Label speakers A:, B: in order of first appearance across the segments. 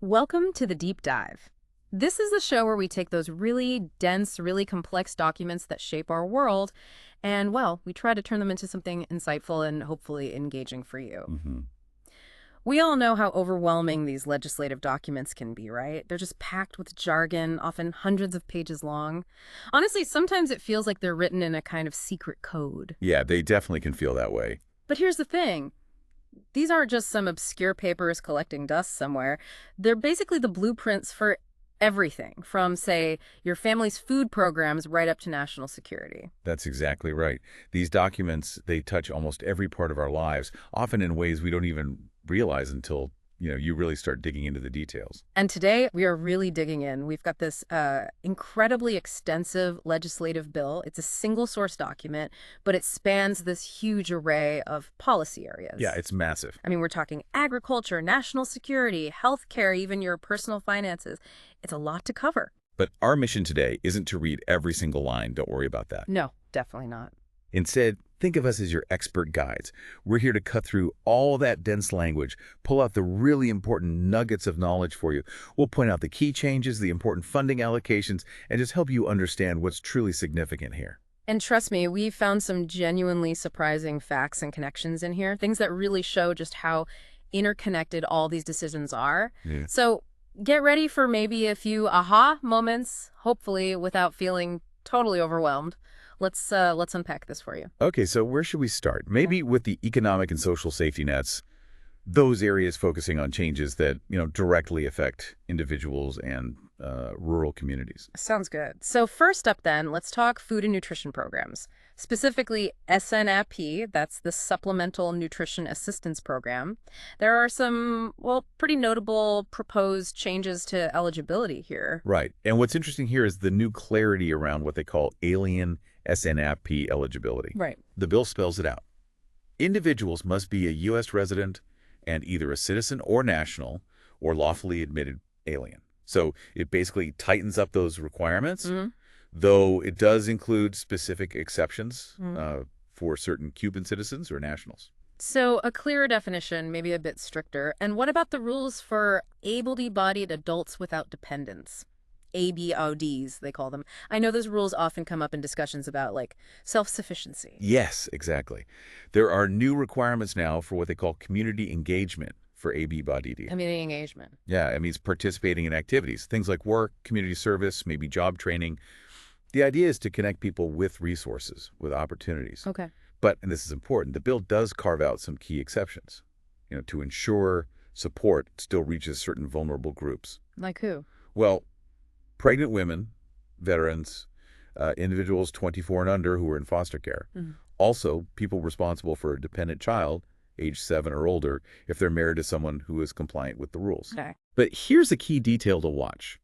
A: Welcome to the Deep Dive. This is the show where we take those really dense, really complex documents that shape our world and, well, we try to turn them into something insightful and hopefully engaging for you.
B: hmm
A: We all know how overwhelming these legislative documents can be, right? They're just packed with jargon, often hundreds of pages long. Honestly, sometimes it feels like they're written in a kind of secret code.
B: Yeah, they definitely can feel that way.
A: But here's the thing. These aren't just some obscure papers collecting dust somewhere. They're basically the blueprints for everything, from, say, your family's food programs right up to national security.
B: That's exactly right. These documents, they touch almost every part of our lives, often in ways we don't even realize until, you really start digging into the details.
A: And today, we are really digging in. We've got this incredibly extensive legislative bill. It's a single-source document, but it spans this huge array of policy areas.
B: Yeah, it's massive.
A: I mean, we're talking agriculture, national security, healthcare, even your personal finances. It's a lot to cover.
B: But our mission today isn't to read every single line. Don't worry about that.
A: No, definitely not.
B: Instead, think of us as your expert guides. We're here to cut through all that dense language, pull out the really important nuggets of knowledge for you. We'll point out the key changes, the important funding allocations, and just help you understand what's truly significant here.
A: And trust me, we found some genuinely surprising facts and connections in here, things that really show just how interconnected all these decisions are.
B: Yeah.
A: So get ready for maybe a few aha moments, hopefully without feeling totally overwhelmed. Let's unpack this for you.
B: Okay, so where should we start? Maybe with the economic and social safety nets, those areas focusing on changes that, directly affect individuals and rural communities.
A: Sounds good. So first up then, let's talk food and nutrition programs. Specifically SNAP, that's the Supplemental Nutrition Assistance Program. There are some, well, pretty notable proposed changes to eligibility here.
B: Right. And what's interesting here is the new clarity around what they call alien SNAP eligibility.
A: Right.
B: The bill spells it out. Individuals must be a U.S. resident and either a citizen or national or lawfully admitted alien. So it basically tightens up those requirements, though it does include specific exceptions for certain Cuban citizens or nationals.
A: So a clearer definition, maybe a bit stricter. And what about the rules for able-bodied adults without dependents? ABODs, they call them. I know those rules often come up in discussions about, like, self-sufficiency.
B: Yes, exactly. There are new requirements now for what they call community engagement for AB-bodied.
A: Community engagement.
B: Yeah, it means participating in activities, things like work, community service, maybe job training. The idea is to connect people with resources, with opportunities.
A: Okay.
B: But, and this is important, the bill does carve out some key exceptions, to ensure support still reaches certain vulnerable groups.
A: Like who?
B: Well, pregnant women, veterans, individuals 24 and under who are in foster care. Also, people responsible for a dependent child, age 7 or older, if they're married to someone who is compliant with the rules.
A: Okay.
B: But here's a key detail to watch.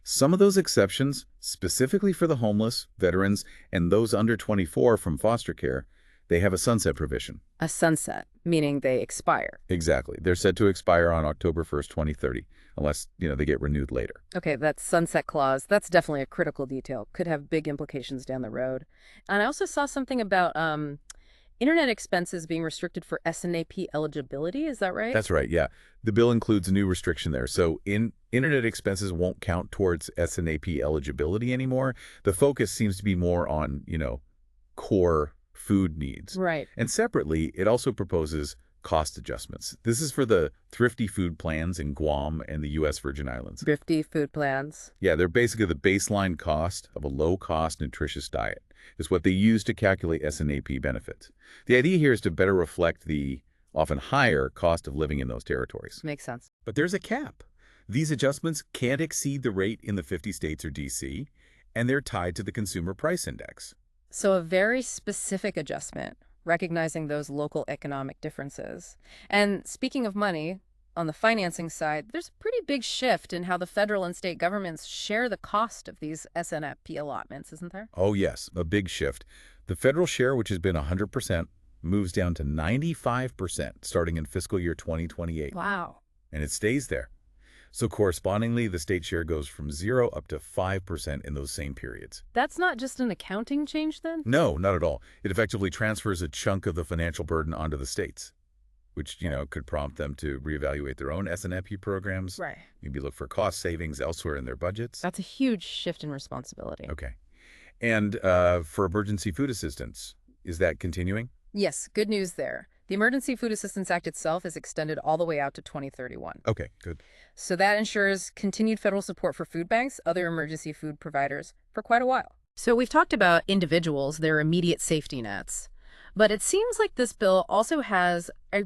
B: Some of those exceptions, specifically for the homeless, veterans, and those under 24 from foster care, they have a sunset provision.
A: A sunset, meaning they expire.
B: Exactly. They're set to expire on October 1st, 2030, unless, they get renewed later.
A: Okay, that sunset clause, that's definitely a critical detail. Could have big implications down the road. And I also saw something about internet expenses being restricted for SNAP eligibility. Is that right?
B: That's right, yeah. The bill includes a new restriction there. So internet expenses won't count towards SNAP eligibility anymore. The focus seems to be more on, core food needs.
A: Right.
B: And separately, it also proposes cost adjustments. This is for the thrifty food plans in Guam and the U.S. Virgin Islands.
A: Thrifty food plans.
B: Yeah, they're basically the baseline cost of a low-cost, nutritious diet. It's what they use to calculate SNAP benefits. The idea here is to better reflect the often higher cost of living in those territories.
A: Makes sense.
B: But there's a cap. These adjustments can't exceed the rate in the 50 states or D.C., and they're tied to the Consumer Price Index.
A: So a very specific adjustment, recognizing those local economic differences. And speaking of money, on the financing side, there's a pretty big shift in how the federal and state governments share the cost of these SNAP allotments, isn't there?
B: Oh, yes, a big shift. The federal share, which has been 100%, moves down to 95% starting in fiscal year 2028.
A: Wow.
B: And it stays there. So correspondingly, the state share goes from 0 up to 5% in those same periods.
A: That's not just an accounting change then?
B: No, not at all. It effectively transfers a chunk of the financial burden onto the states. which, could prompt them to reevaluate their own SNFP programs,
A: Right.
B: maybe look for cost savings elsewhere in their budgets.
A: That's a huge shift in responsibility.
B: Okay. And for emergency food assistance, is that continuing?
A: Yes, good news there. The Emergency Food Assistance Act itself is extended all the way out to 2031.
B: Okay, good.
A: So that ensures continued federal support for food banks, other emergency food providers, for quite a while. So we've talked about individuals, their immediate safety nets. But it seems like this bill also has a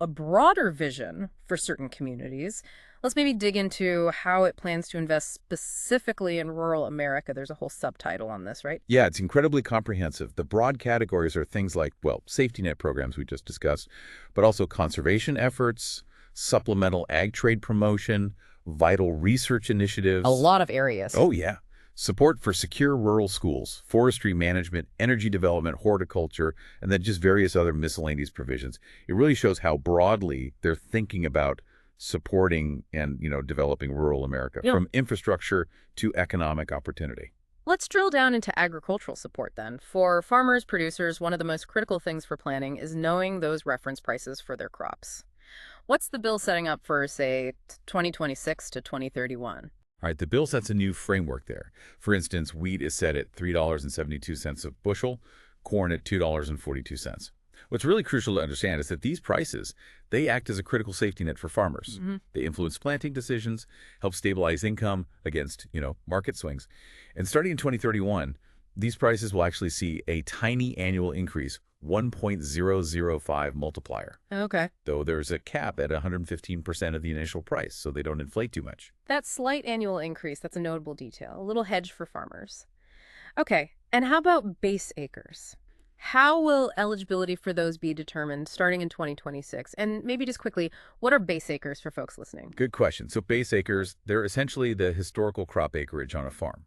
A: broader vision for certain communities. Let's maybe dig into how it plans to invest specifically in rural America. There's a whole subtitle on this, right?
B: Yeah, it's incredibly comprehensive. The broad categories are things like, safety net programs we just discussed, but also conservation efforts, supplemental ag trade promotion, vital research initiatives.
A: A lot of areas.
B: Oh, yeah. Support for secure rural schools, forestry management, energy development, horticulture, and then just various other miscellaneous provisions. It really shows how broadly they're thinking about supporting and, developing rural America,
A: Yeah.
B: from infrastructure to economic opportunity.
A: Let's drill down into agricultural support then. For farmers, producers, one of the most critical things for planning is knowing those reference prices for their crops. What's the bill setting up for, say, 2026 to 2031?
B: All right, the bill sets a new framework there. For instance, wheat is set at $3.72 a bushel, corn at $2.42. What's really crucial to understand is that these prices, they act as a critical safety net for farmers. They influence planting decisions, help stabilize income against, market swings. And starting in 2031, these prices will actually see a tiny annual increase, 1.005 multiplier,
A: Okay.
B: though there's a cap at 115% of the initial price, so they don't inflate too much.
A: That slight annual increase, that's a notable detail, a little hedge for farmers. Okay, and how about base acres? How will eligibility for those be determined starting in 2026? And maybe just quickly, what are base acres for folks listening?
B: Good question. So base acres, they're essentially the historical crop acreage on a farm,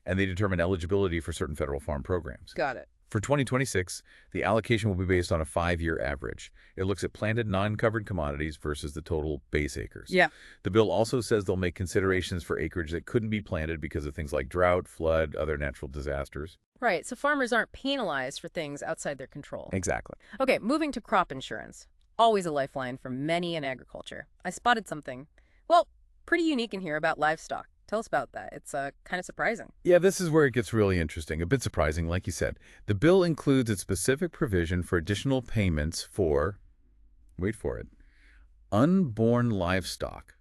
B: and they determine eligibility for certain federal farm programs.
A: Got it.
B: For 2026, the allocation will be based on a 5-year average. It looks at planted non-covered commodities versus the total base acres.
A: Yeah.
B: The bill also says they'll make considerations for acreage that couldn't be planted because of things like drought, flood, other natural disasters.
A: Right, so farmers aren't penalized for things outside their control.
B: Exactly.
A: Okay, moving to crop insurance. Always a lifeline for many in agriculture. I spotted something, pretty unique in here about livestock. Tell us about that. It's kind of surprising.
B: Yeah, this is where it gets really interesting, a bit surprising, like you said. The bill includes a specific provision for additional payments for, wait for it, unborn livestock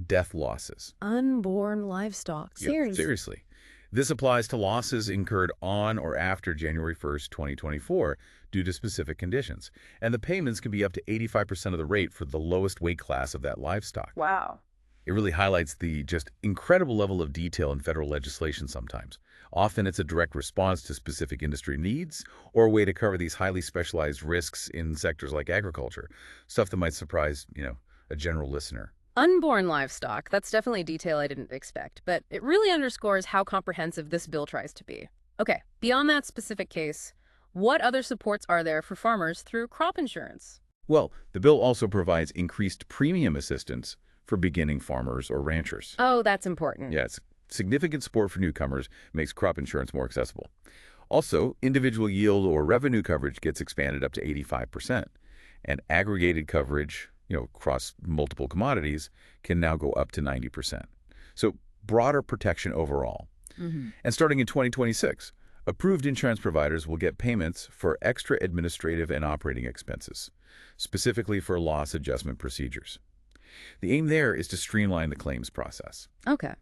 B: death losses.
A: Unborn livestock.
B: Yep, seriously. This applies to losses incurred on or after January 1st, 2024 due to specific conditions. And the payments can be up to 85% of the rate for the lowest weight class of that livestock.
A: Wow.
B: It really highlights the just incredible level of detail in federal legislation sometimes. Often it's a direct response to specific industry needs or a way to cover these highly specialized risks in sectors like agriculture, stuff that might surprise, a general listener.
A: Unborn livestock, that's definitely a detail I didn't expect, but it really underscores how comprehensive this bill tries to be. Okay, beyond that specific case, what other supports are there for farmers through crop insurance?
B: Well, the bill also provides increased premium assistance for beginning farmers or ranchers.
A: Oh, that's important.
B: Yes, significant support for newcomers makes crop insurance more accessible. Also, individual yield or revenue coverage gets expanded up to 85%, and aggregated coverage, across multiple commodities, can now go up to 90%. So broader protection overall. And starting in 2026, approved insurance providers will get payments for extra administrative and operating expenses, specifically for loss adjustment procedures. The aim there is to streamline the claims process.
A: Okay.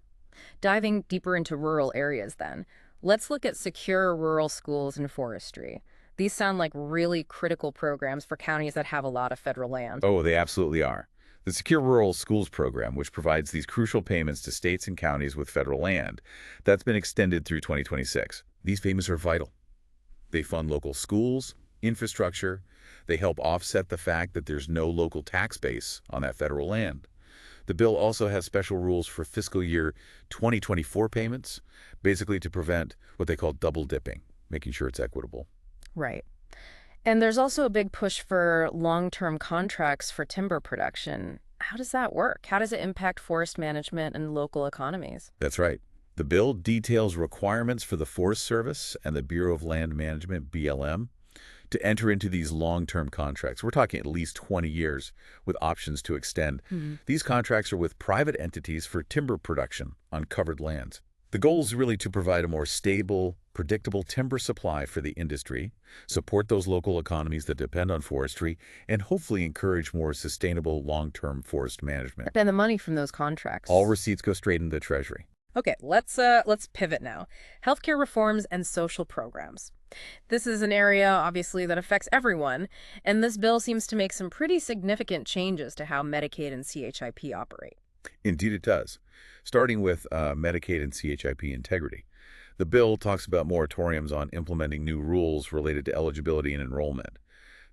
A: Diving deeper into rural areas then, let's look at secure rural schools and forestry. These sound like really critical programs for counties that have a lot of federal land.
B: Oh, they absolutely are. The Secure Rural Schools program, which provides these crucial payments to states and counties with federal land, that's been extended through 2026. These payments are vital. They fund local schools, infrastructure. They help offset the fact that there's no local tax base on that federal land. The bill also has special rules for fiscal year 2024 payments, basically to prevent what they call double dipping, making sure it's equitable.
A: Right. And there's also a big push for long-term contracts for timber production. How does that work? How does it impact forest management and local economies?
B: That's right. The bill details requirements for the Forest Service and the Bureau of Land Management, BLM, to enter into these long-term contracts. We're talking at least 20 years with options to extend.
A: Hmm.
B: These contracts are with private entities for timber production on covered lands. The goal is really to provide a more stable, predictable timber supply for the industry, support those local economies that depend on forestry, and hopefully encourage more sustainable long-term forest management.
A: And the money from those
B: All
A: contracts.
B: receipts go straight into the Treasury.
A: Okay, let's pivot now. Healthcare reforms and social programs. This is an area, obviously, that affects everyone, and this bill seems to make some pretty significant changes to how Medicaid and CHIP operate.
B: Indeed it does. Starting with Medicaid and CHIP integrity. The bill talks about moratoriums on implementing new rules related to eligibility and enrollment.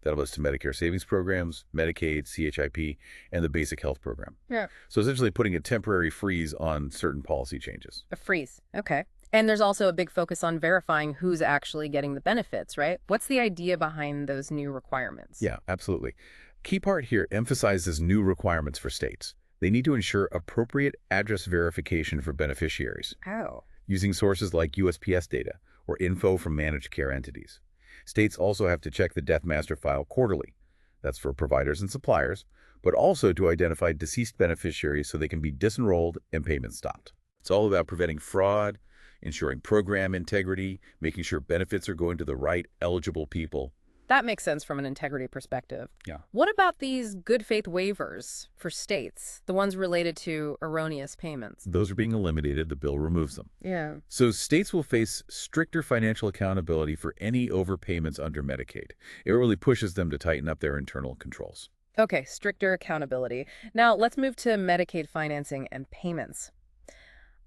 B: That applies to Medicare savings programs, Medicaid, CHIP, and the basic health program.
A: Yeah.
B: So essentially putting a temporary freeze on certain policy changes.
A: A freeze. Okay. And there's also a big focus on verifying who's actually getting the benefits, right? What's the idea behind those new requirements?
B: Yeah, absolutely. Key part here emphasizes new requirements for states. They need to ensure appropriate address verification for beneficiaries,
A: Oh.
B: using sources like USPS data or info from managed care entities. States also have to check the Death Master File quarterly. That's for providers and suppliers, but also to identify deceased beneficiaries so they can be disenrolled and payments stopped. It's all about preventing fraud, ensuring program integrity, making sure benefits are going to the right eligible people.
A: That makes sense from an integrity perspective.
B: Yeah.
A: What about these good faith waivers for states, the ones related to erroneous payments?
B: Those are being eliminated. The bill removes them.
A: Yeah.
B: So states will face stricter financial accountability for any overpayments under Medicaid. It really pushes them to tighten up their internal controls.
A: Okay, stricter accountability. Now, let's move to Medicaid financing and payments.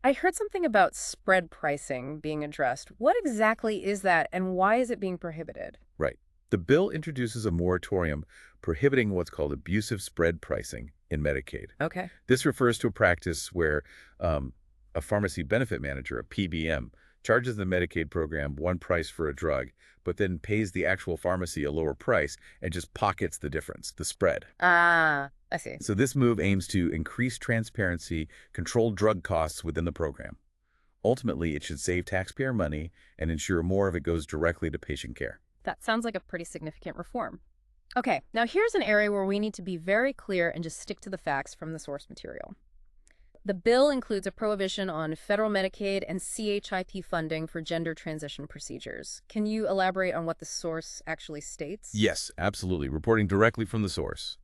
A: I heard something about spread pricing being addressed. What exactly is that, and why is it being prohibited?
B: Right. The bill introduces a moratorium prohibiting what's called abusive spread pricing in Medicaid.
A: Okay.
B: This refers to a practice where a pharmacy benefit manager, a PBM, charges the Medicaid program one price for a drug, but then pays the actual pharmacy a lower price and just pockets the difference, the spread.
A: Ah, I see.
B: So this move aims to increase transparency, control drug costs within the program. Ultimately, it should save taxpayer money and ensure more of it goes directly to patient care.
A: That sounds like a pretty significant reform. Okay, now here's an area where we need to be very clear and just stick to the facts from the source material. The bill includes a prohibition on federal Medicaid and CHIP funding for gender transition procedures. Can you elaborate on what the source actually states?
B: Yes, absolutely. Reporting directly from the source.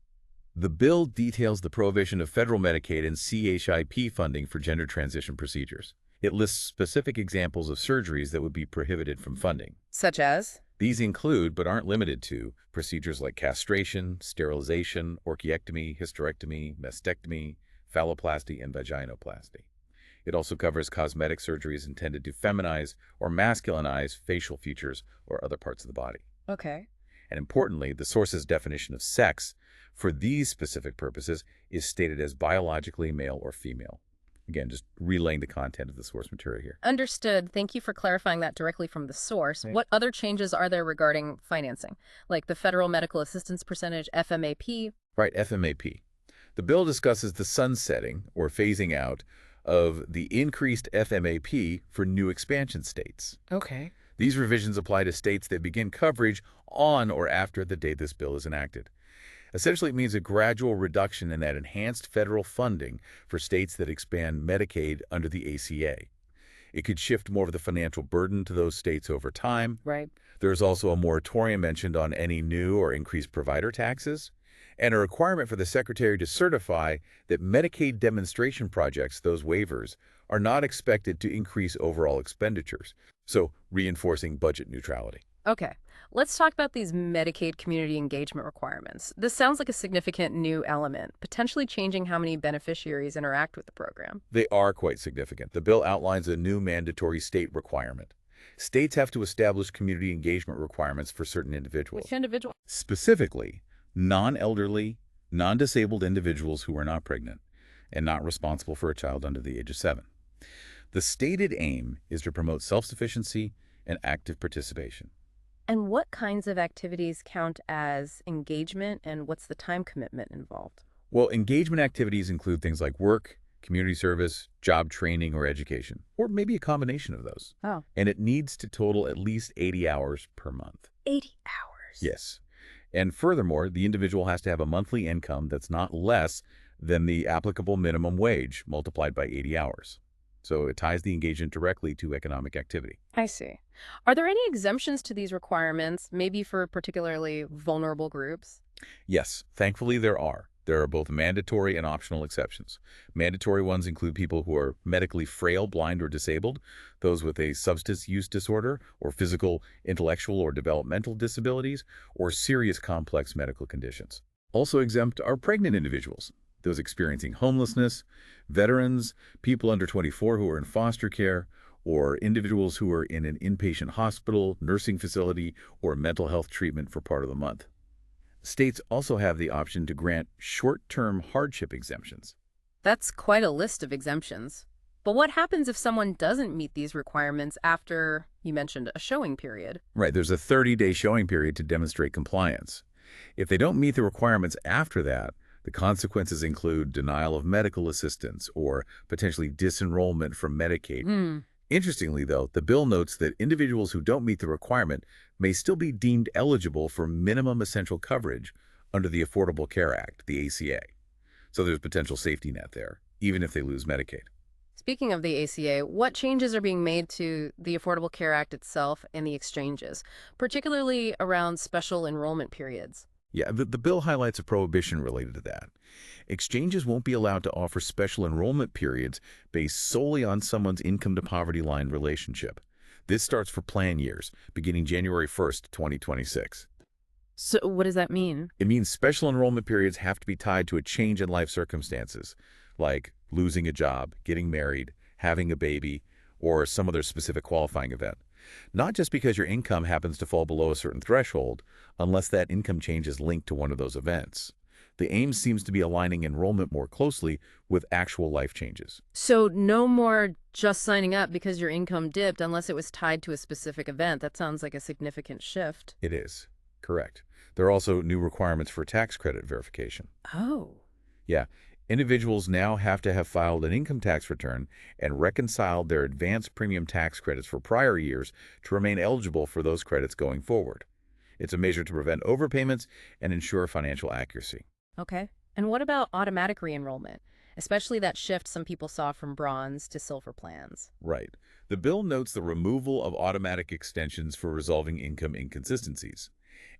B: The bill details the prohibition of federal Medicaid and CHIP funding for gender transition procedures. It lists specific examples of surgeries that would be prohibited from funding.
A: Such as?
B: These include, but aren't limited to, procedures like castration, sterilization, orchiectomy, hysterectomy, mastectomy, phalloplasty, and vaginoplasty. It also covers cosmetic surgeries intended to feminize or masculinize facial features or other parts of the body.
A: Okay.
B: And importantly, the source's definition of sex for these specific purposes is stated as biologically male or female. Again, just relaying the content of the source material here.
A: Understood. Thank you for clarifying that directly from the source.
B: Right.
A: What other changes are there regarding financing, like the Federal Medical Assistance Percentage, FMAP?
B: Right, FMAP. The bill discusses the sunsetting or phasing out of the increased FMAP for new expansion states.
A: Okay.
B: These revisions apply to states that begin coverage on or after the date this bill is enacted. Essentially, it means a gradual reduction in that enhanced federal funding for states that expand Medicaid under the ACA. It could shift more of the financial burden to those states over time.
A: Right.
B: There's also a moratorium mentioned on any new or increased provider taxes, and a requirement for the Secretary to certify that Medicaid demonstration projects, those waivers, are not expected to increase overall expenditures, so reinforcing budget neutrality.
A: Okay. Let's talk about these Medicaid community engagement requirements. This sounds like a significant new element, potentially changing how many beneficiaries interact with the program.
B: They are quite significant. The bill outlines a new mandatory state requirement. States have to establish community engagement requirements for certain individuals.
A: Which individual?
B: Specifically, non-elderly, non-disabled individuals who are not pregnant and not responsible for a child under the age of 7. The stated aim is to promote self-sufficiency and active participation.
A: And what kinds of activities count as engagement, and what's the time commitment involved?
B: Well, engagement activities include things like work, community service, job training, or education, or maybe a combination of those.
A: Oh.
B: And it needs to total at least 80 hours per month.
A: 80 hours.
B: Yes. And furthermore, the individual has to have a monthly income that's not less than the applicable minimum wage multiplied by 80 hours. So it ties the engagement directly to economic activity.
A: I see. Are there any exemptions to these requirements, maybe for particularly vulnerable groups?
B: Yes, thankfully there are. There are both mandatory and optional exceptions. Mandatory ones include people who are medically frail, blind, or disabled, those with a substance use disorder, or physical, intellectual, or developmental disabilities, or serious complex medical conditions. Also exempt are pregnant individuals, those experiencing homelessness, veterans, people under 24 who are in foster care, or individuals who are in an inpatient hospital, nursing facility, or mental health treatment for part of the month. States also have the option to grant short-term hardship exemptions.
A: That's quite a list of exemptions. But what happens if someone doesn't meet these requirements after, you mentioned, a showing period?
B: Right, there's a 30-day showing period to demonstrate compliance. If they don't meet the requirements after that, the consequences include denial of medical assistance or potentially disenrollment from Medicaid.
A: Hmm.
B: Interestingly, though, the bill notes that individuals who don't meet the requirement may still be deemed eligible for minimum essential coverage under the Affordable Care Act, the ACA. So there's potential safety net there, even if they lose Medicaid.
A: Speaking of the ACA, what changes are being made to the Affordable Care Act itself and the exchanges, particularly around special enrollment periods?
B: Yeah, the bill highlights a prohibition related to that. Exchanges won't be allowed to offer special enrollment periods based solely on someone's income to poverty line relationship. This starts for plan years, beginning January 1st, 2026.
A: So what does that mean?
B: It means special enrollment periods have to be tied to a change in life circumstances, like losing a job, getting married, having a baby, or some other specific qualifying event. Not just because your income happens to fall below a certain threshold, unless that income change is linked to one of those events. The aim seems to be aligning enrollment more closely with actual life changes.
A: So no more just signing up because your income dipped unless it was tied to a specific event. That sounds like a significant shift.
B: It is. Correct. There are also new requirements for tax credit verification.
A: Oh.
B: Yeah, individuals now have to have filed an income tax return and reconciled their advanced premium tax credits for prior years to remain eligible for those credits going forward. It's a measure to prevent overpayments and ensure financial accuracy.
A: Okay. And what about automatic re-enrollment, especially that shift some people saw from bronze to silver plans?
B: Right. The bill notes the removal of automatic extensions for resolving income inconsistencies,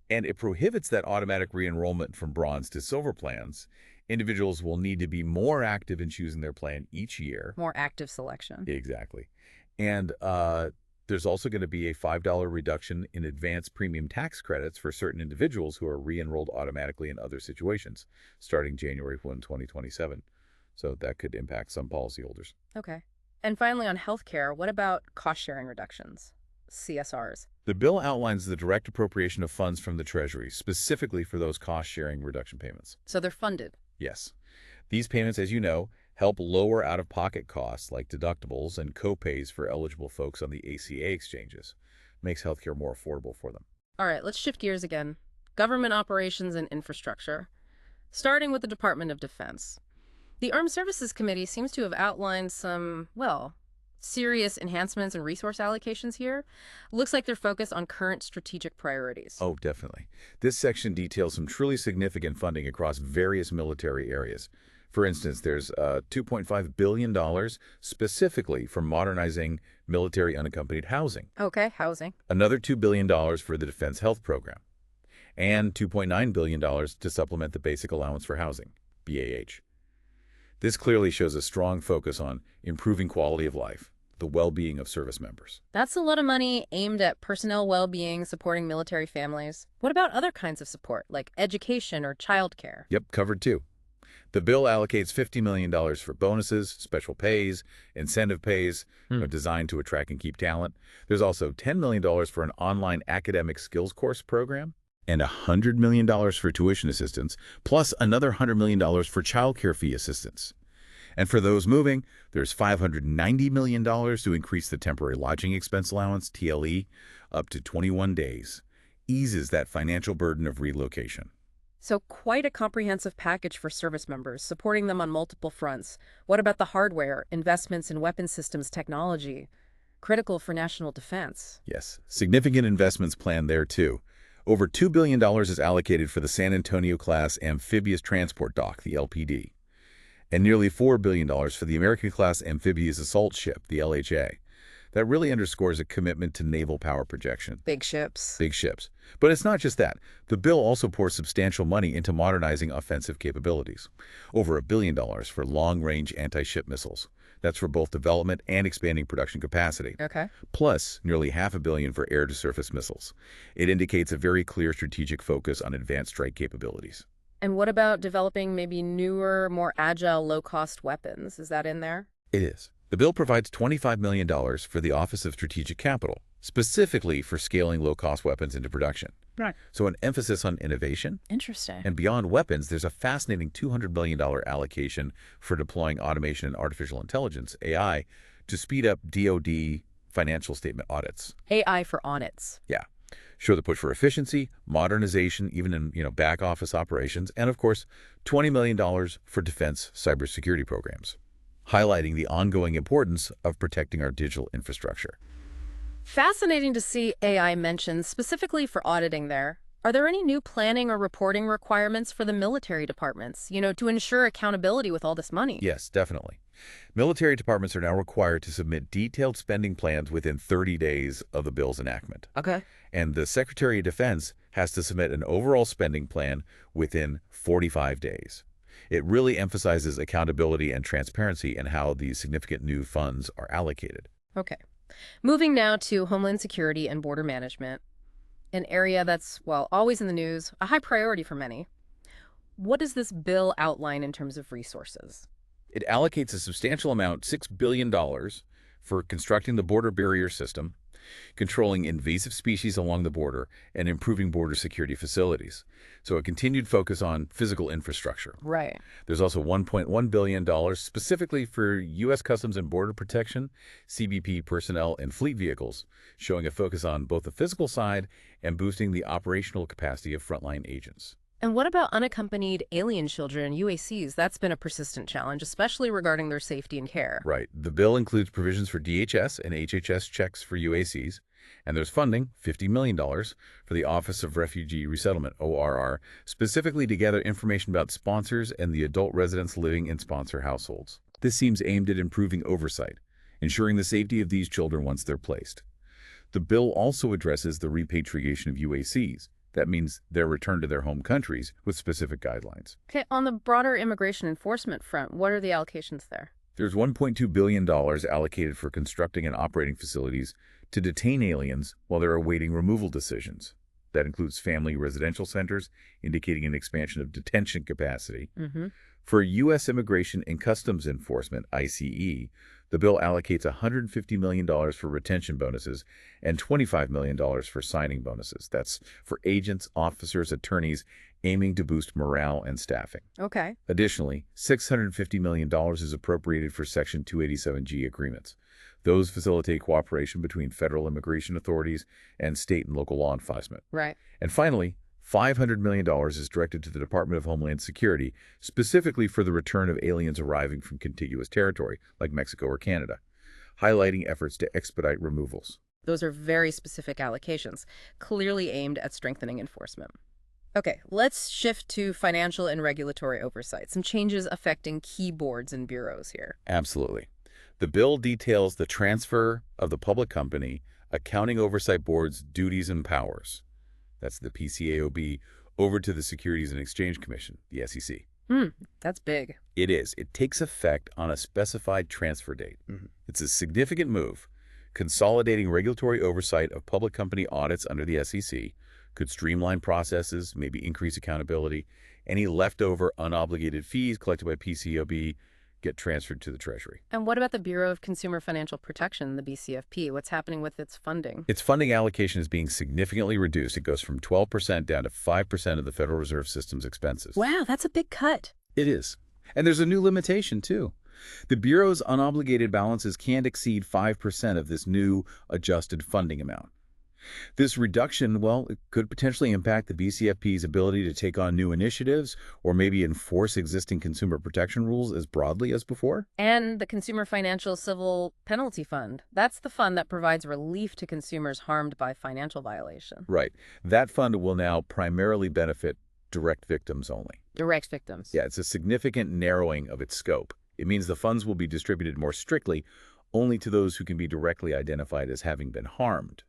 B: and it prohibits that automatic re-enrollment from bronze to silver plans. Individuals will need to be more active in choosing their plan each year.
A: More active selection.
B: Exactly. And there's also going to be a $5 reduction in advanced premium tax credits for certain individuals who are re-enrolled automatically in other situations, starting January 1, 2027. So that could impact some policyholders.
A: Okay. And finally, on healthcare, what about cost-sharing reductions, CSRs?
B: The bill outlines the direct appropriation of funds from the Treasury, specifically for those cost-sharing reduction payments.
A: So they're funded.
B: Yes. These payments, as you know, help lower out-of-pocket costs like deductibles and co-pays for eligible folks on the ACA exchanges. Makes healthcare more affordable for them.
A: All right, let's shift gears again. Government operations and infrastructure. Starting with the Department of Defense. The Armed Services Committee seems to have outlined some, well, serious enhancements and resource allocations here. Looks like they're focused on current strategic priorities.
B: Oh, definitely. This section details some truly significant funding across various military areas. For instance, there's $2.5 billion specifically for modernizing military unaccompanied housing.
A: Okay, housing.
B: Another $2 billion for the Defense Health Program. And $2.9 billion to supplement the Basic Allowance for Housing, BAH. This clearly shows a strong focus on improving quality of life, the well-being of service members.
A: That's a lot of money aimed at personnel well-being, supporting military families. What about other kinds of support, like education or childcare?
B: Yep, covered too. The bill allocates $50 million for bonuses, special pays, incentive pays, designed to attract and keep talent. There's also $10 million for an online academic skills course program, and $100 million for tuition assistance, plus another $100 million for childcare fee assistance. And for those moving, there's $590 million to increase the temporary lodging expense allowance, TLE, up to 21 days. Eases that financial burden of relocation.
A: So quite a comprehensive package for service members, supporting them on multiple fronts. What about the hardware, investments in weapon systems technology? Critical for national defense.
B: Yes, significant investments planned there too. Over $2 billion is allocated for the San Antonio-class amphibious transport dock, the LPD, and nearly $4 billion for the American-class amphibious assault ship, the LHA. That really underscores a commitment to naval power projection.
A: Big ships.
B: Big ships. But it's not just that. The bill also pours substantial money into modernizing offensive capabilities. Over $1 billion for long-range anti-ship missiles. That's for both development and expanding production capacity.
A: Okay.
B: Plus, nearly $500 million for air-to-surface missiles. It indicates a very clear strategic focus on advanced strike capabilities.
A: And what about developing maybe newer, more agile, low-cost weapons? Is that in there?
B: It is. The bill provides $25 million for the Office of Strategic Capital, specifically for scaling low-cost weapons into production.
A: Right.
B: So an emphasis on innovation.
A: Interesting.
B: And beyond weapons, there's a fascinating $200 million allocation for deploying automation and artificial intelligence, AI, to speed up DoD financial statement audits.
A: AI for audits.
B: Yeah. Show the push for efficiency, modernization, even in back office operations, and of course, $20 million for defense cybersecurity programs, highlighting the ongoing importance of protecting our digital infrastructure.
A: Fascinating to see AI mentioned specifically for auditing there. Are there any new planning or reporting requirements for the military departments, to ensure accountability with all this money?
B: Yes, definitely. Military departments are now required to submit detailed spending plans within 30 days of the bill's enactment.
A: Okay.
B: And the Secretary of Defense has to submit an overall spending plan within 45 days. It really emphasizes accountability and transparency in how these significant new funds are allocated.
A: Okay. Moving now to Homeland Security and Border Management, an area that's, well, always in the news, a high priority for many. What does this bill outline in terms of resources?
B: It allocates a substantial amount, $6 billion, for constructing the border barrier system, controlling invasive species along the border, and improving border security facilities. So a continued focus on physical infrastructure.
A: Right.
B: There's also $1.1 billion specifically for U.S. Customs and Border Protection, CBP personnel, and fleet vehicles, showing a focus on both the physical side and boosting the operational capacity of frontline agents.
A: And what about unaccompanied alien children, UACs? That's been a persistent challenge, especially regarding their safety and care.
B: Right. The bill includes provisions for DHS and HHS checks for UACs, and there's funding, $50 million, for the Office of Refugee Resettlement, ORR, specifically to gather information about sponsors and the adult residents living in sponsor households. This seems aimed at improving oversight, ensuring the safety of these children once they're placed. The bill also addresses the repatriation of UACs. That means their return to their home countries with specific guidelines.
A: Okay, on the broader immigration enforcement front, what are the allocations there?
B: There's $1.2 billion allocated for constructing and operating facilities to detain aliens while they're awaiting removal decisions. That includes family residential centers, indicating an expansion of detention capacity. For U.S. Immigration and Customs Enforcement, ICE, the bill allocates $150 million for retention bonuses and $25 million for signing bonuses. That's for agents, officers, attorneys aiming to boost morale and staffing.
A: Okay.
B: Additionally, $650 million is appropriated for Section 287G agreements. Those facilitate cooperation between federal immigration authorities and state and local law enforcement.
A: Right.
B: And finally, $500 million is directed to the Department of Homeland Security, specifically for the return of aliens arriving from contiguous territory, like Mexico or Canada, highlighting efforts to expedite removals.
A: Those are very specific allocations, clearly aimed at strengthening enforcement. Okay, let's shift to financial and regulatory oversight, some changes affecting key boards and bureaus here.
B: Absolutely. The bill details the transfer of the Public Company Accounting Oversight Board's duties and powers. That's the PCAOB, over to the Securities and Exchange Commission, the SEC.
A: That's big.
B: It is. It takes effect on a specified transfer date. It's a significant move. Consolidating regulatory oversight of public company audits under the SEC could streamline processes, maybe increase accountability. Any leftover unobligated fees collected by PCAOB get transferred to the Treasury.
A: And what about the Bureau of Consumer Financial Protection, the BCFP? What's happening with its funding?
B: Its funding allocation is being significantly reduced. It goes from 12% down to 5% of the Federal Reserve System's expenses.
A: Wow, that's a big cut.
B: It is. And there's a new limitation, too. The Bureau's unobligated balances can't exceed 5% of this new adjusted funding amount. This reduction, well, it could potentially impact the BCFP's ability to take on new initiatives or maybe enforce existing consumer protection rules as broadly as before.
A: And the Consumer Financial Civil Penalty Fund. That's the fund that provides relief to consumers harmed by financial violation.
B: Right. That fund will now primarily benefit direct victims only.
A: Direct victims.
B: Yeah, it's a significant narrowing of its scope. It means the funds will be distributed more strictly only to those who can be directly identified as having been harmed,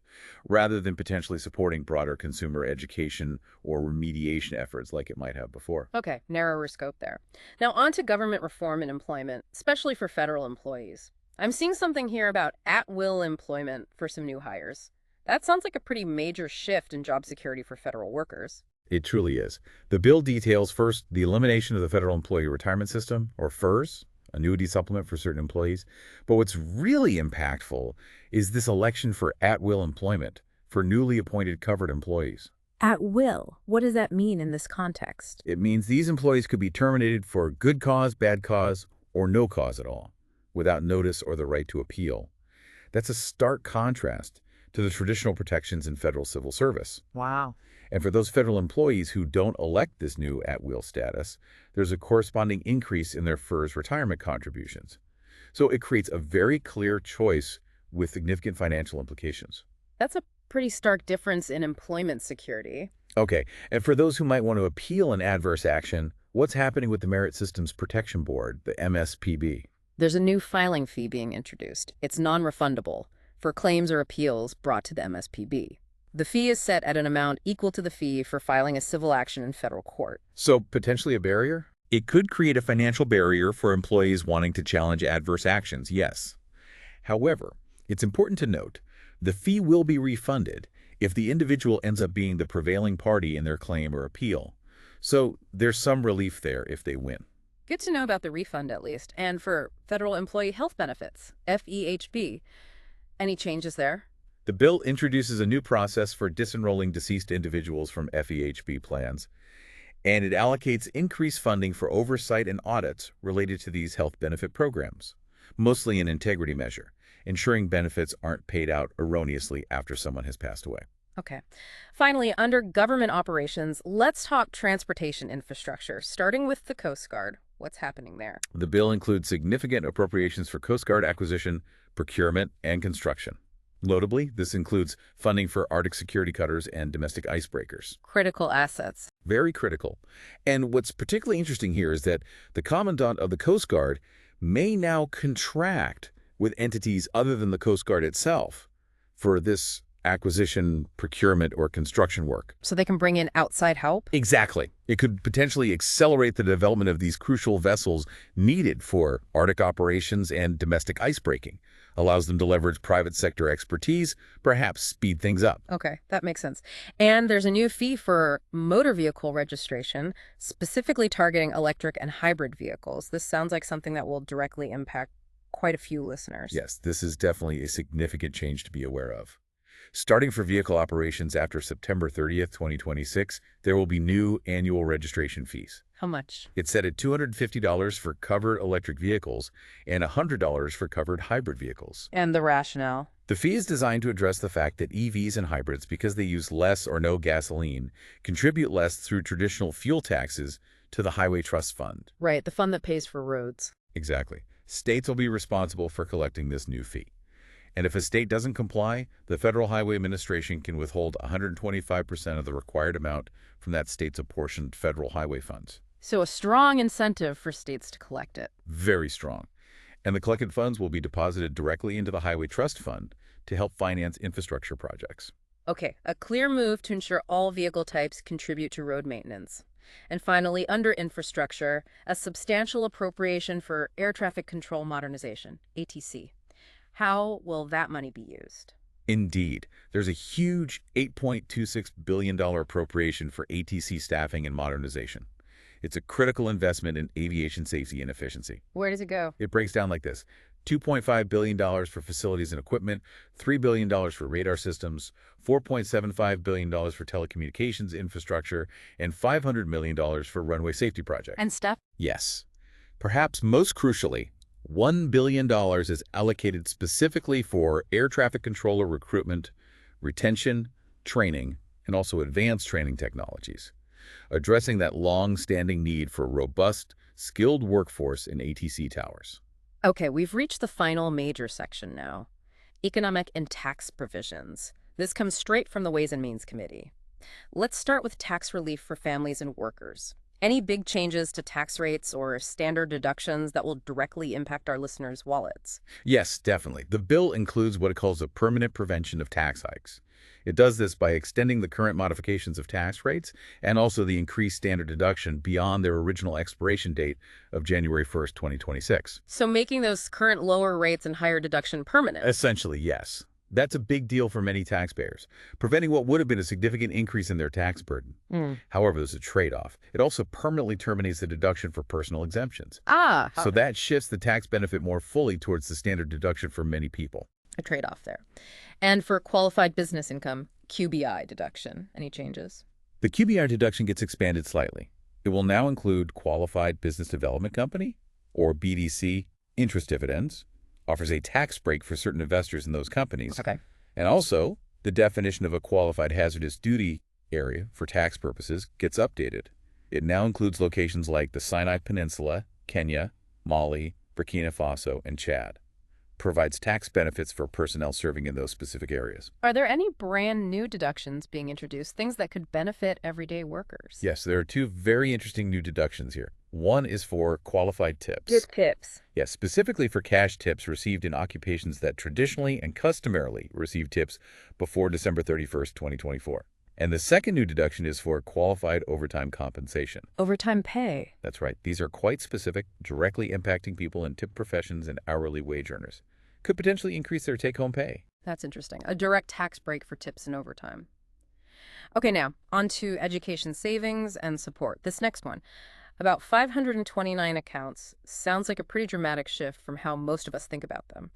B: rather than potentially supporting broader consumer education or remediation efforts like it might have before.
A: Okay, narrower scope there. Now on to government reform and employment, especially for federal employees. I'm seeing something here about at-will employment for some new hires. That sounds like a pretty major shift in job security for federal workers.
B: It truly is. The bill details first the elimination of the Federal Employee Retirement System, or FERS, annuity supplement for certain employees. But what's really impactful is this election for at-will employment for newly appointed covered employees.
A: At will. What does that mean in this context?
B: It means these employees could be terminated for good cause, bad cause, or no cause at all, without notice or the right to appeal. That's a stark contrast to the traditional protections in federal civil service.
A: Wow.
B: And for those federal employees who don't elect this new at-will status, there's a corresponding increase in their FERS retirement contributions. So it creates a very clear choice with significant financial implications.
A: That's a pretty stark difference in employment security.
B: Okay, and for those who might want to appeal an adverse action, what's happening with the Merit Systems Protection Board, the MSPB?
A: There's a new filing fee being introduced. It's non-refundable for claims or appeals brought to the MSPB. The fee is set at an amount equal to the fee for filing a civil action in federal court.
B: So potentially a barrier? It could create a financial barrier for employees wanting to challenge adverse actions, yes. However, it's important to note, the fee will be refunded if the individual ends up being the prevailing party in their claim or appeal. So there's some relief there if they win.
A: Good to know about the refund at least. And for federal employee health benefits, FEHB, any changes there?
B: The bill introduces a new process for disenrolling deceased individuals from FEHB plans, and it allocates increased funding for oversight and audits related to these health benefit programs, mostly an integrity measure, ensuring benefits aren't paid out erroneously after someone has passed away.
A: Okay. Finally, under government operations, let's talk transportation infrastructure, starting with the Coast Guard. What's happening there?
B: The bill includes significant appropriations for Coast Guard acquisition, procurement, and construction. Notably, this includes funding for Arctic security cutters and domestic icebreakers.
A: Critical assets.
B: Very critical. And what's particularly interesting here is that the Commandant of the Coast Guard may now contract with entities other than the Coast Guard itself for this acquisition, procurement, or construction work.
A: So they can bring in outside help?
B: Exactly. It could potentially accelerate the development of these crucial vessels needed for Arctic operations and domestic icebreaking. Allows them to leverage private sector expertise, perhaps speed things up.
A: Okay, that makes sense. And there's a new fee for motor vehicle registration, specifically targeting electric and hybrid vehicles. This sounds like something that will directly impact quite a few listeners.
B: Yes, this is definitely a significant change to be aware of. Starting for vehicle operations after September 30th, 2026, there will be new annual registration fees.
A: How much?
B: It's set at $250 for covered electric vehicles and $100 for covered hybrid vehicles.
A: And the rationale?
B: The fee is designed to address the fact that EVs and hybrids, because they use less or no gasoline, contribute less through traditional fuel taxes to the Highway Trust Fund.
A: Right, the fund that pays for roads.
B: Exactly. States will be responsible for collecting this new fee. And if a state doesn't comply, the Federal Highway Administration can withhold 125% of the required amount from that state's apportioned federal highway funds.
A: So a strong incentive for states to collect it.
B: Very strong. And the collected funds will be deposited directly into the Highway Trust Fund to help finance infrastructure projects.
A: Okay, a clear move to ensure all vehicle types contribute to road maintenance. And finally, under infrastructure, a substantial appropriation for air traffic control modernization, ATC. How will that money be used?
B: Indeed, there's a huge $8.26 billion appropriation for ATC staffing and modernization. It's a critical investment in aviation safety and efficiency.
A: Where does it go?
B: It breaks down like this. $2.5 billion for facilities and equipment, $3 billion for radar systems, $4.75 billion for telecommunications infrastructure, and $500 million for runway safety projects.
A: And STEP?
B: Yes. Perhaps most crucially, $1 billion is allocated specifically for air traffic controller recruitment, retention, training, and also advanced training technologies, addressing that long-standing need for a robust, skilled workforce in ATC towers.
A: Okay, we've reached the final major section now. Economic and tax provisions. This comes straight from the Ways and Means Committee. Let's start with tax relief for families and workers. Any big changes to tax rates or standard deductions that will directly impact our listeners' wallets?
B: Yes, definitely. The bill includes what it calls a permanent prevention of tax hikes. It does this by extending the current modifications of tax rates and also the increased standard deduction beyond their original expiration date of January 1st, 2026.
A: So making those current lower rates and higher deduction permanent.
B: Essentially, yes. That's a big deal for many taxpayers, preventing what would have been a significant increase in their tax burden. However, there's a trade-off. It also permanently terminates the deduction for personal exemptions. So that shifts the tax benefit more fully towards the standard deduction for many people.
A: A trade-off there. And for qualified business income, QBI deduction, any changes?
B: The QBR deduction gets expanded slightly. It will now include Qualified Business Development Company, or BDC, interest dividends, offers a tax break for certain investors in those companies.
A: Okay.
B: And also, the definition of a qualified hazardous duty area for tax purposes gets updated. It now includes locations like the Sinai Peninsula, Kenya, Mali, Burkina Faso, and Chad. Provides tax benefits for personnel serving in those specific areas.
A: Are there any brand new deductions being introduced, things that could benefit everyday workers?
B: Yes, there are two very interesting new deductions here. One is for qualified tips.
A: Good tips.
B: Yes, specifically for cash tips received in occupations that traditionally and customarily receive tips before December 31st, 2024. And the second new deduction is for qualified overtime compensation.
A: Overtime pay.
B: That's right. These are quite specific, directly impacting people in tip professions and hourly wage earners. Could potentially increase their take-home pay.
A: That's interesting. A direct tax break for tips and overtime. Okay, now, on to education savings and support. This next one. About 529 accounts. Sounds like a pretty dramatic shift from how most of us think about them.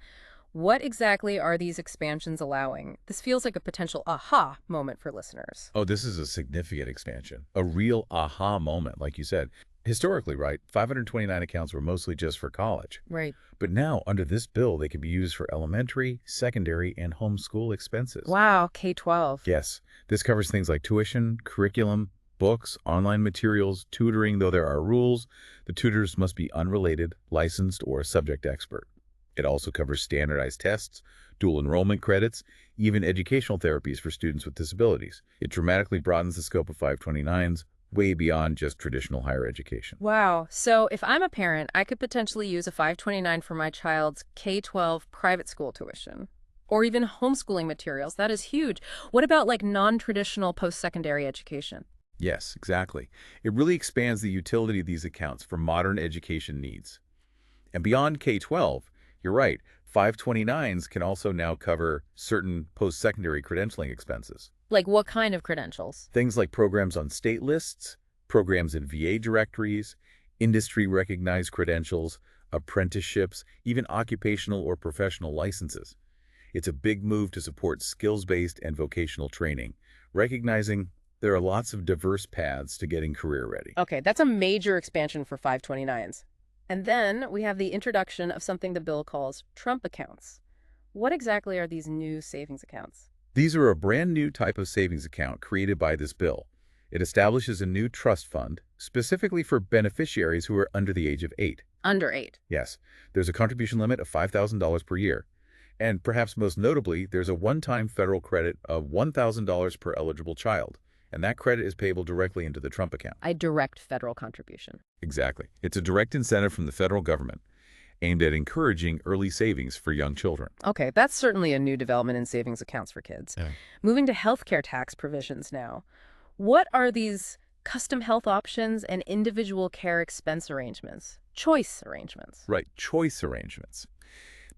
A: What exactly are these expansions allowing? This feels like a potential aha moment for listeners.
B: Oh, this is a significant expansion. A real aha moment, like you said. Historically, right, 529 accounts were mostly just for college.
A: Right.
B: But now, under this bill, they can be used for elementary, secondary, and homeschool expenses.
A: Wow, K-12.
B: Yes. This covers things like tuition, curriculum, books, online materials, tutoring, though there are rules. The tutors must be unrelated, licensed, or a subject expert. It also covers standardized tests, dual enrollment credits, even educational therapies for students with disabilities. It dramatically broadens the scope of 529s way beyond just traditional higher education.
A: Wow. So if I'm a parent, I could potentially use a 529 for my child's K-12 private school tuition. Or even homeschooling materials. That is huge. What about like non-traditional post-secondary education?
B: Yes, exactly. It really expands the utility of these accounts for modern education needs. And beyond K-12, you're right, 529s can also now cover certain post-secondary credentialing expenses.
A: Like what kind of credentials?
B: Things like programs on state lists, programs in VA directories, industry-recognized credentials, apprenticeships, even occupational or professional licenses. It's a big move to support skills-based and vocational training, recognizing there are lots of diverse paths to getting career ready.
A: Okay, that's a major expansion for 529s. And then we have the introduction of something the bill calls Trump accounts. What exactly are these new savings accounts?
B: These are a brand new type of savings account created by this bill. It establishes a new trust fund specifically for beneficiaries who are under the age of 8.
A: Under 8.
B: Yes, there's a contribution limit of $5,000 per year. And perhaps most notably, there's a one-time federal credit of $1,000 per eligible child. And that credit is payable directly into the Trump account.
A: A direct federal contribution.
B: Exactly. It's a direct incentive from the federal government aimed at encouraging early savings for young children.
A: Okay, that's certainly a new development in savings accounts for kids.
B: Yeah.
A: Moving to healthcare tax provisions now. What are these custom health options and individual care expense arrangements? Choice arrangements.
B: Right, choice arrangements.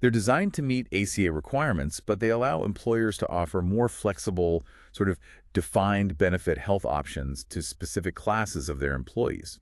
B: They're designed to meet ACA requirements, but they allow employers to offer more flexible, sort of defined benefit health options to specific classes of their employees.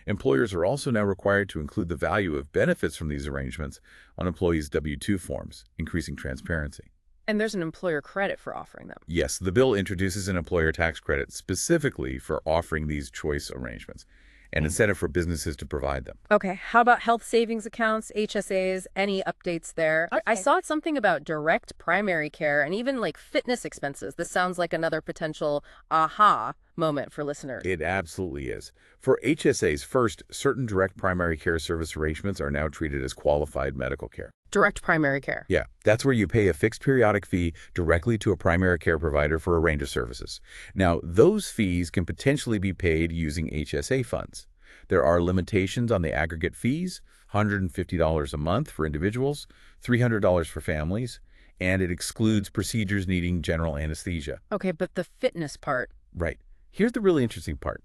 B: Employers are also now required to include the value of benefits from these arrangements on employees' W-2 forms, increasing transparency.
A: And there's an employer credit for offering them.
B: Yes, the bill introduces an employer tax credit specifically for offering these choice arrangements. and incentive for businesses to provide them.
A: Okay, how about health savings accounts, HSAs? Any updates there? I
B: Okay.
A: saw something about direct primary care and even like fitness expenses. This sounds like another potential aha moment for listeners.
B: It absolutely is. For HSAs, first, certain direct primary care service arrangements are now treated as qualified medical care.
A: Direct primary care.
B: Yeah, that's where you pay a fixed periodic fee directly to a primary care provider for a range of services. Now, those fees can potentially be paid using HSA funds. There are limitations on the aggregate fees, $150 a month for individuals, $300 for families, and it excludes procedures needing general anesthesia.
A: Okay, but the fitness part.
B: Right. Here's the really interesting part.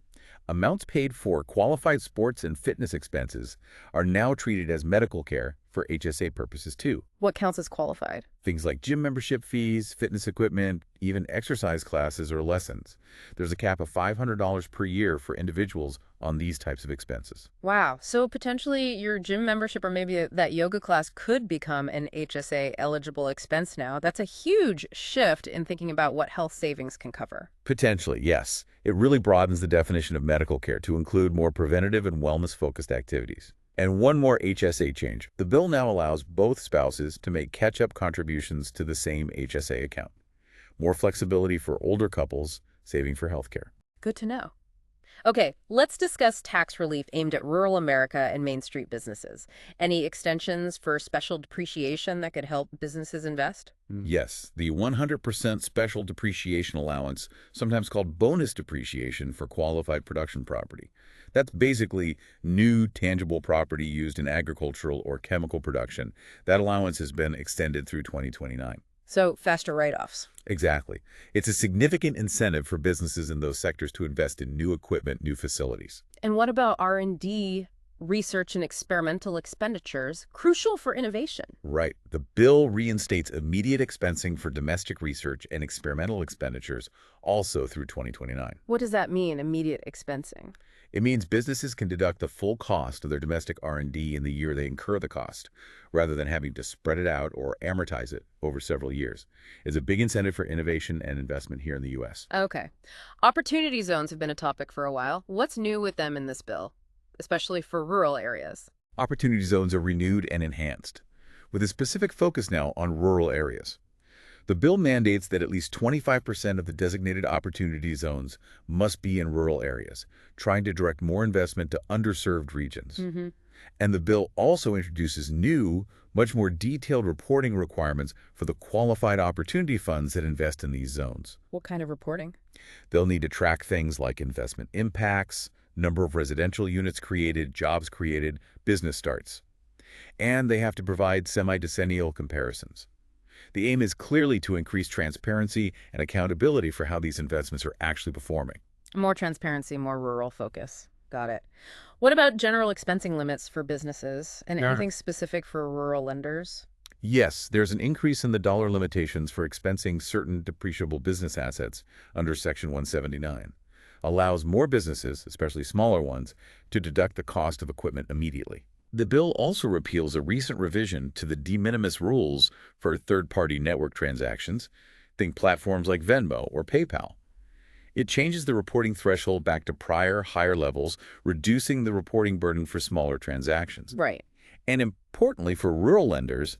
B: Amounts paid for qualified sports and fitness expenses are now treated as medical care for HSA purposes too.
A: What counts as qualified?
B: Things like gym membership fees, fitness equipment, even exercise classes or lessons. There's a cap of $500 per year for individuals on these types of expenses.
A: Wow. So potentially your gym membership or maybe that yoga class could become an HSA eligible expense now. That's a huge shift in thinking about what health savings can cover.
B: Potentially, yes. It really broadens the definition of medical care to include more preventative and wellness-focused activities. And one more HSA change. The bill now allows both spouses to make catch-up contributions to the same HSA account. More flexibility for older couples saving for healthcare.
A: Good to know. Okay, let's discuss tax relief aimed at rural America and Main Street businesses. Any extensions for special depreciation that could help businesses invest?
B: Yes, the 100% special depreciation allowance, sometimes called bonus depreciation for qualified production property. That's basically new tangible property used in agricultural or chemical production. That allowance has been extended through 2029.
A: So faster write-offs.
B: Exactly. It's a significant incentive for businesses in those sectors to invest in new equipment, new facilities.
A: And what about R&D, research and experimental expenditures, crucial for innovation?
B: Right. The bill reinstates immediate expensing for domestic research and experimental expenditures also through 2029.
A: What does that mean, immediate expensing?
B: It means businesses can deduct the full cost of their domestic R&D in the year they incur the cost, rather than having to spread it out or amortize it over several years. It's a big incentive for innovation and investment here in the U.S.
A: Okay. Opportunity zones have been a topic for a while. What's new with them in this bill, especially for rural areas?
B: Opportunity zones are renewed and enhanced, with a specific focus now on rural areas. The bill mandates that at least 25% of the designated opportunity zones must be in rural areas, trying to direct more investment to underserved regions. And the bill also introduces new, much more detailed reporting requirements for the qualified opportunity funds that invest in these zones.
A: What kind of reporting?
B: They'll need to track things like investment impacts, number of residential units created, jobs created, business starts. And they have to provide semi-decennial comparisons. The aim is clearly to increase transparency and accountability for how these investments are actually performing.
A: More transparency, more rural focus. Got it. What about general expensing limits for businesses and anything specific for rural lenders?
B: Yes, there's an increase in the dollar limitations for expensing certain depreciable business assets under Section 179. Allows more businesses, especially smaller ones, to deduct the cost of equipment immediately. The bill also repeals a recent revision to the de minimis rules for third-party network transactions. Think platforms like Venmo or PayPal. It changes the reporting threshold back to prior higher levels, reducing the reporting burden for smaller transactions.
A: Right.
B: And importantly for rural lenders,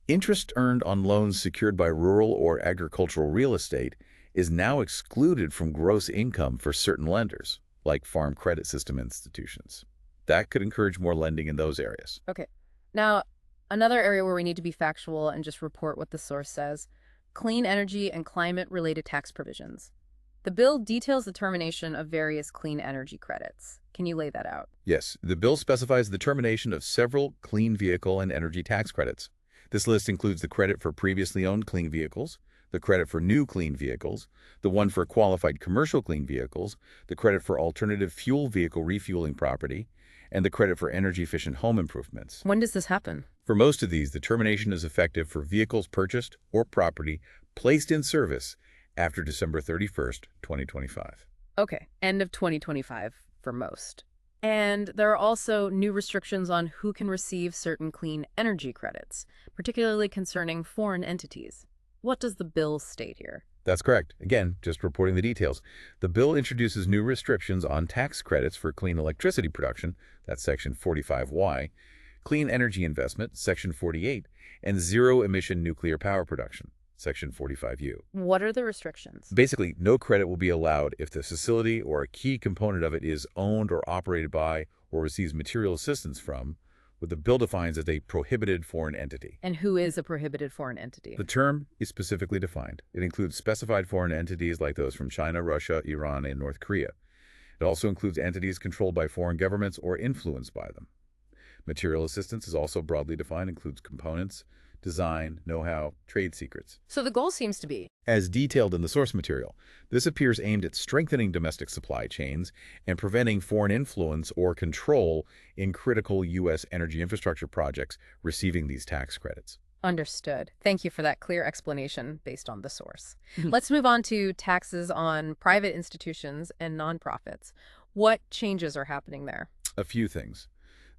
B: interest earned on loans secured by rural or agricultural real estate is now excluded from gross income for certain lenders, like farm credit system institutions. That could encourage more lending in those areas.
A: Okay. Now, another area where we need to be factual and just report what the source says, clean energy and climate-related tax provisions. The bill details the termination of various clean energy credits. Can you lay that out?
B: Yes, the bill specifies the termination of several clean vehicle and energy tax credits. This list includes the credit for previously owned clean vehicles, the credit for new clean vehicles, the one for qualified commercial clean vehicles, the credit for alternative fuel vehicle refueling property, and the credit for energy-efficient home improvements.
A: When does this happen?
B: For most of these, the termination is effective for vehicles purchased or property placed in service after December 31st, 2025.
A: Okay, end of 2025 for most. And there are also new restrictions on who can receive certain clean energy credits, particularly concerning foreign entities. What does the bill state here?
B: That's correct. Again, just reporting the details. The bill introduces new restrictions on tax credits for clean electricity production, that's Section 45Y, clean energy investment, Section 48, and zero-emission nuclear power production, Section 45U.
A: What are the restrictions?
B: Basically, no credit will be allowed if the facility or a key component of it is owned or operated by or receives material assistance from what the bill defines as a prohibited foreign entity.
A: And who is a prohibited foreign entity?
B: The term is specifically defined. It includes specified foreign entities like those from China, Russia, Iran, and North Korea. It also includes entities controlled by foreign governments or influenced by them. Material assistance is also broadly defined, includes components, design, know-how, trade secrets.
A: So the goal seems to be,
B: As detailed in the source material, this appears aimed at strengthening domestic supply chains and preventing foreign influence or control in critical U.S. energy infrastructure projects receiving these tax credits.
A: understood. Thank you for that clear explanation based on the source. Let's move on to taxes on private institutions and nonprofits. What changes are happening there?
B: A few things.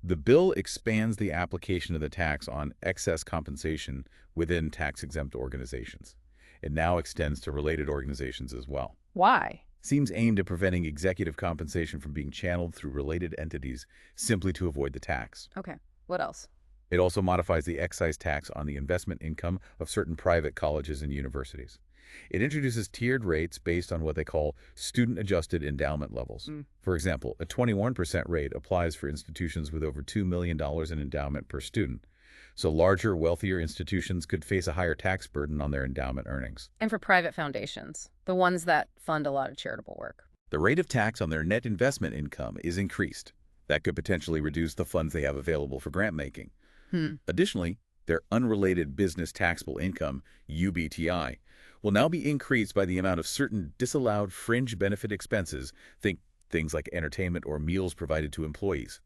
B: The bill expands the application of the tax on excess compensation within tax-exempt organizations. It now extends to related organizations as well.
A: Why?
B: Seems aimed at preventing executive compensation from being channeled through related entities simply to avoid the tax.
A: Okay. What else?
B: It also modifies the excise tax on the investment income of certain private colleges and universities. It introduces tiered rates based on what they call student-adjusted endowment levels. For example, a 21% rate applies for institutions with over $2 million in endowment per student. So larger, wealthier institutions could face a higher tax burden on their endowment earnings.
A: And for private foundations, the ones that fund a lot of charitable work.
B: The rate of tax on their net investment income is increased. That could potentially reduce the funds they have available for grant making. Additionally, their unrelated business taxable income, UBTI, will now be increased by the amount of certain disallowed fringe benefit expenses, think things like entertainment or meals provided to employees.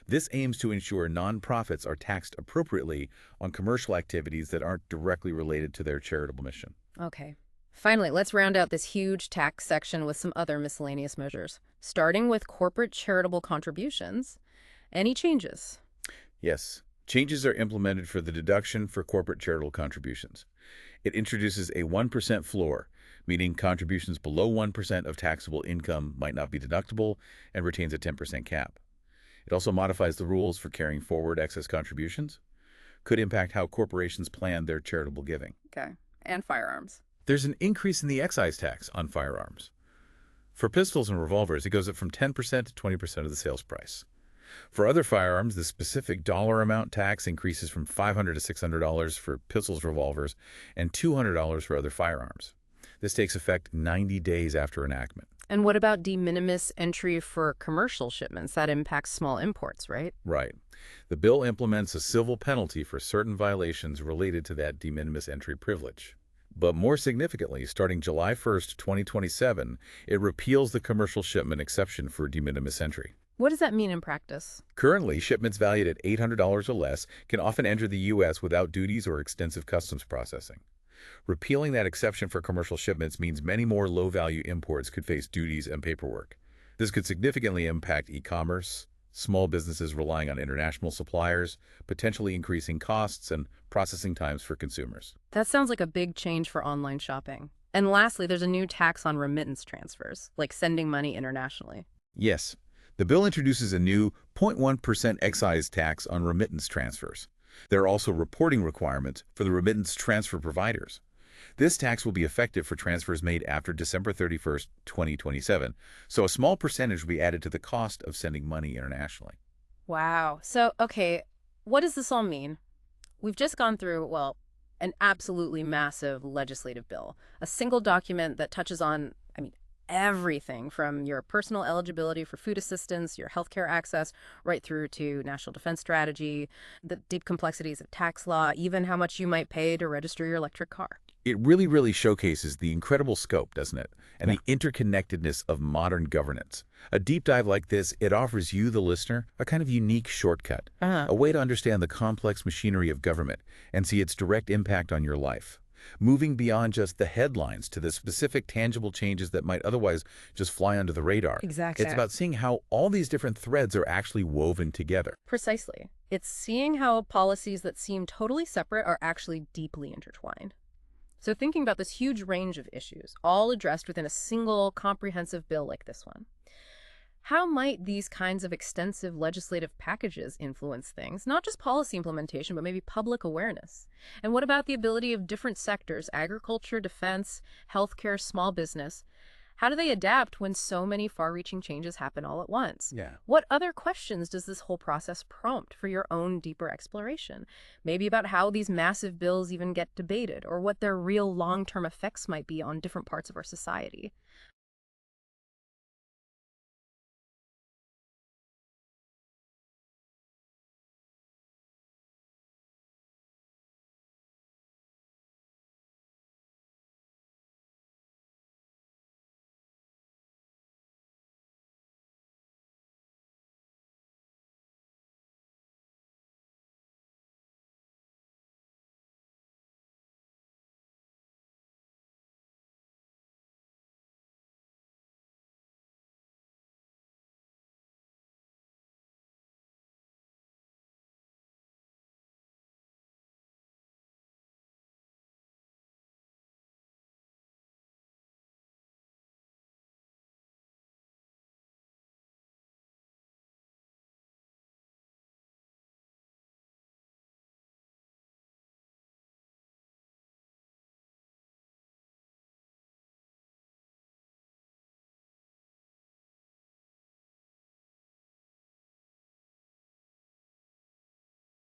B: This aims to ensure nonprofits are taxed appropriately on commercial activities that aren't directly related to their charitable mission.
A: Okay. Finally, let's round out this huge tax section with some other miscellaneous measures, starting with corporate charitable contributions. Any changes?
B: Yes, changes are implemented for the deduction for corporate charitable contributions. It introduces a 1% floor, meaning contributions below 1% of taxable income might not be deductible, and retains a 10% cap. It also modifies the rules for carrying forward excess contributions. Could impact how corporations plan their charitable giving.
A: Okay. And firearms.
B: There's an increase in the excise tax on firearms. For pistols and revolvers, it goes up from 10% to 20% of the sales price. For other firearms, the specific dollar amount tax increases from $500 to $600 for pistols, revolvers, and $200 for other firearms. This takes effect 90 days after enactment.
A: And what about de minimis entry for commercial shipments? That impacts small imports, right?
B: Right. The bill implements a civil penalty for certain violations related to that de minimis entry privilege. But more significantly, starting July 1st, 2027, it repeals the commercial shipment exception for de minimis entry.
A: What does that mean in practice?
B: Currently, shipments valued at $800 or less can often enter the U.S. without duties or extensive customs processing. Repealing that exception for commercial shipments means many more low-value imports could face duties and paperwork. This could significantly impact e-commerce, small businesses relying on international suppliers, potentially increasing costs and processing times for consumers.
A: That sounds like a big change for online shopping. And lastly, there's a new tax on remittance transfers, like sending money internationally.
B: Yes. The bill introduces a new 0.1% excise tax on remittance transfers. There are also reporting requirements for the remittance transfer providers. This tax will be effective for transfers made after December 31st, 2027, so a small percentage will be added to the cost of sending money internationally.
A: Wow. So, okay, what does this all mean? We've just gone through, well, an absolutely massive legislative bill, a single document that touches on, everything from your personal eligibility for food assistance, your healthcare access, right through to national defense strategy, the deep complexities of tax law, even how much you might pay to register your electric car.
B: It really showcases the incredible scope, doesn't it? And the interconnectedness of modern governance. A deep dive like this, it offers you, the listener, a kind of unique shortcut, a way to understand the complex machinery of government and see its direct impact on your life. Moving beyond just the headlines to the specific tangible changes that might otherwise just fly under the radar.
A: Exactly.
B: It's about seeing how all these different threads are actually woven together.
A: Precisely. It's seeing how policies that seem totally separate are actually deeply intertwined. So thinking about this huge range of issues, all addressed within a single comprehensive bill like this one, how might these kinds of extensive legislative packages influence things, not just policy implementation, but maybe public awareness? And what about the ability of different sectors, agriculture, defense, healthcare, small business? How do they adapt when so many far-reaching changes happen all at once?
B: Yeah.
A: What other questions does this whole process prompt for your own deeper exploration? Maybe about how these massive bills even get debated, or what their real long-term effects might be on different parts of our society.